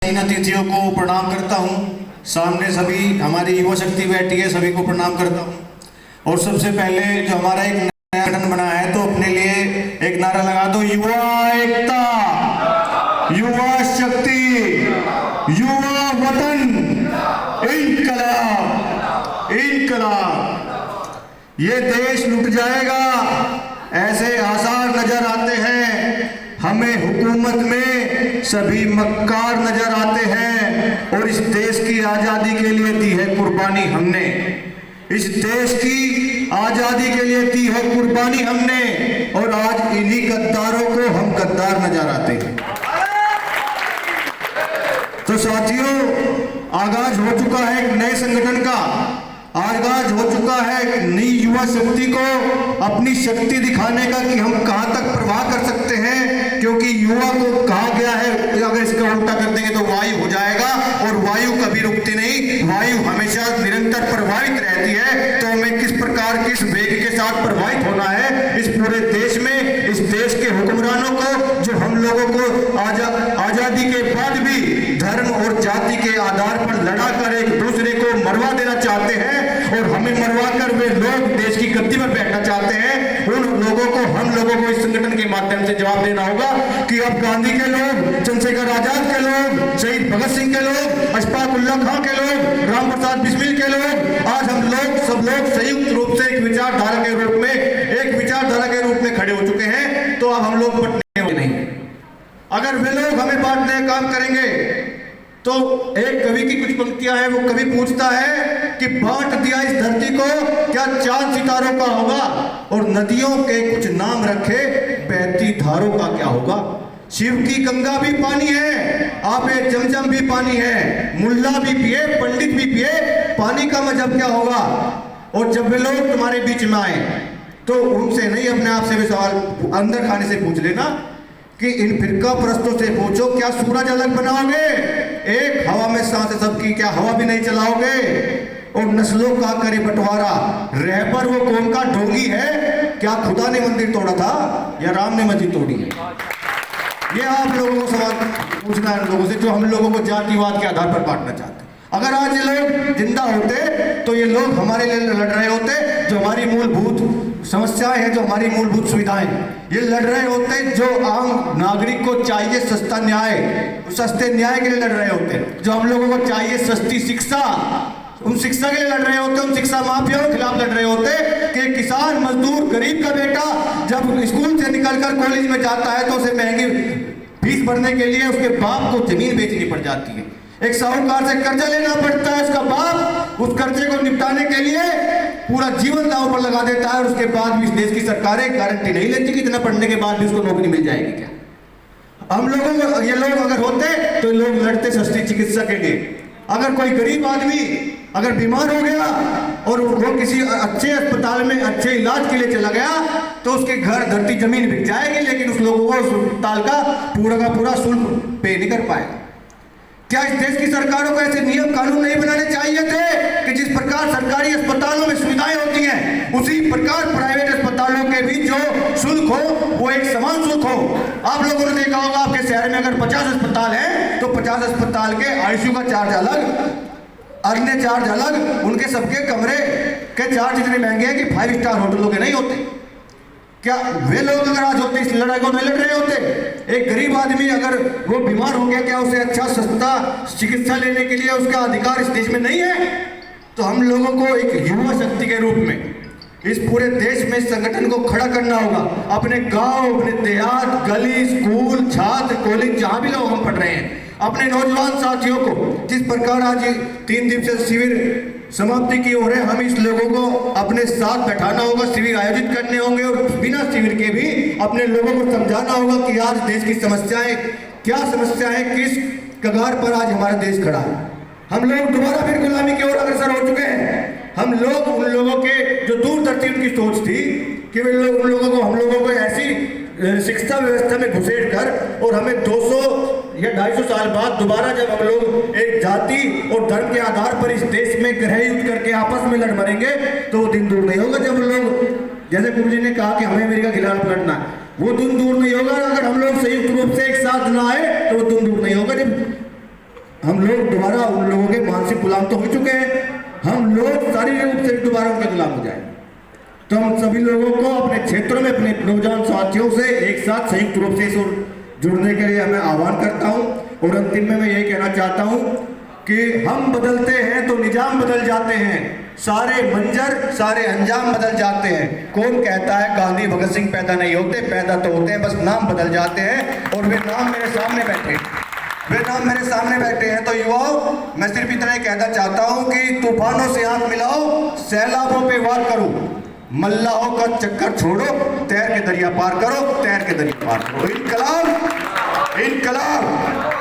इन अतिथियों को प्रणाम करता हूँ। सामने सभी हमारी युवा शक्ति बैठी है, सभी को प्रणाम करता हूँ। और सबसे पहले जो हमारा एक नया संगठन बना है, तो अपने लिए एक नारा लगा दो, युवा एकता, युवा शक्ति, युवा वतन, इनकलाब, इनकलाब। ये देश लुट जाएगा ऐसे आसार नजर आते हैं। हमें हुकूमत में सभी मक्कार नजर आते हैं। और इस देश की आजादी के लिए दी है कुर्बानी हमने, इस देश की आजादी के लिए दी है कुर्बानी हमने। और आज इन्हीं गद्दारों को हम गद्दार नजर आते हैं। तो साथियों, आगाज हो चुका है एक नए संगठन का, आगाज हो चुका है एक नई युवा शक्ति को अपनी शक्ति दिखाने का कि हम कहां तक प्रवाह कर सकते हैं। क्योंकि युवा को कहा गया है अगर इसका उल्टा कर देंगे तो वायु हो जाएगा, और वायु कभी रुकती नहीं, वायु हमेशा निरंतर प्रभावित रहती है। तो हमें किस प्रकार किस वेग के साथ प्रभावित होना है इस पूरे देश में, इस देश के हुक्मरानों को जो हम लोगों को आजादी के बाद भी धर्म और जाति के आधार पर लड़ा कर एक दूसरे को मरवा देना चाहते हैं और हमें मरवा कर वे लोग देश की गद्दी पर बैठना चाहते हैं। उन लोगों को हम लोगों को इस संगठन के माध्यम से जवाब देना होगा कि अब गांधी के लोग, चंद्रशेखर आजाद के लोग, शहीद भगत सिंह के लोग, अशफाक उल्लाह खां के लोग, राम प्रसाद बिस्मिल के लोग, आज हम लोग सब लोग संयुक्त रूप से एक विचारधारा के रूप में खड़े हो चुके हैं। तो अब हम लोग बटने नहीं। अगर वे लोग हमें बांटने का काम करेंगे तो एक कवि की कुछ पंक्तियां हैं, वो कवि पूछता है कि बांट दिया इस धरती को, क्या चांद सितारों का होगा? और नदियों के कुछ नाम रखे, बहती धारों का क्या होगा? शिव की गंगा भी पानी है, आपे जमजम भी पानी है, मुल्ला भी पिए, पंडित भी पिए, पानी का मजहब क्या होगा? और जब वे लोग तुम्हारे बीच में आए तो उनसे नहीं, अपने आप से भी सवाल अंदर खाने से पूछ लेना कि इन फिरका परस्तों से पूछो, क्या सूरज अलग बनाओगे? एक हवा में सांस सबकी, क्या हवा भी नहीं चलाओगे? और नस्लों का करे बंटवारा, रहबर वो कौन का ढोंगी है? क्या खुदा ने मंदिर तोड़ा था या राम ने मस्जिद तोड़ी है? ये आप लोगों को सवाल पूछना है लोगों से जो हम लोगों को जातिवाद के आधार पर बांटना चाहते हैं। अगर आज ये लोग जिंदा होते तो ये लोग हमारे लिए लड़ रहे होते, जो हमारी मूलभूत समस्याएं हैं, जो हमारी मूलभूत सुविधाएं, ये लड़ रहे होते। जो आम नागरिक को चाहिए सस्ता न्याय, सस्ते न्याय के लिए लड़ रहे होते। जो हम लोगों को चाहिए सस्ती शिक्षा, उन शिक्षा के लिए लड़ रहे होते। उन शिक्षा माफियाओं के खिलाफ लड़ रहे होते कि किसान मजदूर गरीब का बेटा जब स्कूल से निकलकर कॉलेज में जाता है तो उसे महंगी फीस भरने के लिए उसके बाप को जमीन बेचनी पड़ जाती है। एक साहूकार से कर्जा लेना पड़ता है, उसका बाप उस कर्जे को निपटाने के लिए पूरा जीवन दांव पर लगा देता है। और उसके बाद भी इस देश की सरकारें गारंटी नहीं लेती कि इतना पढ़ने के बाद भी उसको नौकरी मिल जाएगी क्या। हम लोगों को ये लोग अगर होते तो लोग लड़ते सस्ती चिकित्सा के लिए। अगर कोई गरीब आदमी अगर बीमार हो गया और वो किसी अच्छे अस्पताल में अच्छे इलाज के लिए चला गया तो उसके घर धरती जमीन बिक जाएगी, लेकिन उस लोगों को अस्पताल का पूरा शुल्क पे नहीं कर पाएगा। क्या इस देश की सरकारों को ऐसे नियम कानून नहीं बनाने चाहिए थे कि जिस प्रकार सरकारी अस्पतालों में सुविधाएं होती हैं उसी प्रकार प्राइवेट अस्पतालों के भी जो शुल्क हो वो एक समान शुल्क हो? आप लोगों ने देखा होगा आपके शहर में अगर 50 अस्पताल हैं तो 50 अस्पताल के आईसीयू का चार्ज अलग, अन्य चार्ज अलग, उनके सबके कमरे के चार्ज इतने महंगे हैं कि 5 स्टार होटलों के नहीं होते। क्या वे लोग अगर आज होते इस लड़ाई को नहीं लड़ रहे होते? एक गरीब आदमी अगर वो बीमार हो गया, क्या उसे अच्छा सस्ता चिकित्सा लेने के लिए उसका अधिकार इस देश में नहीं है? तो हम लोगों को एक युवा शक्ति के रूप में इस पूरे देश में संगठन को खड़ा करना होगा। अपने गांव, अपने देहात, गली, स्कूल, छात्र, कॉलेज, जहां भी लोग हम पढ़ रहे हैं, अपने नौजवान साथियों को जिस प्रकार आज 3 दिवसीय शिविर समाप्ति की ओर है, हम इस लोगों को अपने साथ बैठाना होगा, शिविर आयोजित करने होंगे और बिना शिविर के भी अपने लोगों को समझाना होगा कि आज देश की समस्याएं क्या समस्याएं, किस कगार पर आज हमारा देश खड़ा है। हम लोग दोबारा फिर गुलामी की ओर अग्रसर हो चुके हैं। हम लोग उन लोगों के जो दूरदर्शी उनकी सोच थी कि वे लोग उन लोगों को हम लोगों को ऐसी शिक्षा व्यवस्था में घुसेड़ कर और हमें 200 या 250 साल बाद दोबारा जब हम लोग एक जाति और धर्म के आधार पर इस देश में ग्रह युद्ध करके आपस में लड़ मरेंगे तो वो दिन दूर नहीं होगा जब लोग, जैसे गुरु जी ने कहा कि हमें अमेरिका के खिलाफ लड़ना है, वो दिन दूर नहीं होगा। अगर हम लोग संयुक्त रूप से एक साथ ना आए तो वो दिन दूर नहीं होगा जब हम लोग दोबारा उन लोगों के मानसिक गुलाम तो हो चुके हैं, हम लोग शारीरिक रूप से दोबारा उनके गुलाम हो जाए। तो हम सभी लोगों को अपने क्षेत्रों में अपने नौजवान साथियों से एक साथ संयुक्त रूप से जुड़ने के लिए मैं आह्वान करता हूं। और अंतिम में मैं यही कहना चाहता हूं कि हम बदलते हैं तो निजाम बदल जाते हैं, सारे मंजर सारे अंजाम बदल जाते हैं। कौन कहता है गांधी भगत सिंह पैदा नहीं होते? पैदा तो होते हैं, बस नाम बदल जाते हैं। और वे नाम मेरे सामने बैठे हैं। तो युवाओं, मैं सिर्फ इतना ही कहना चाहता हूं कि तूफानों से हाथ मिलाओ, सैलाबों पे वार करो, मल्लाहों का चक्कर छोड़ो, तैर के दरिया पार करो, तैर के दरिया पार करो। इनकलाब, इनकलाब।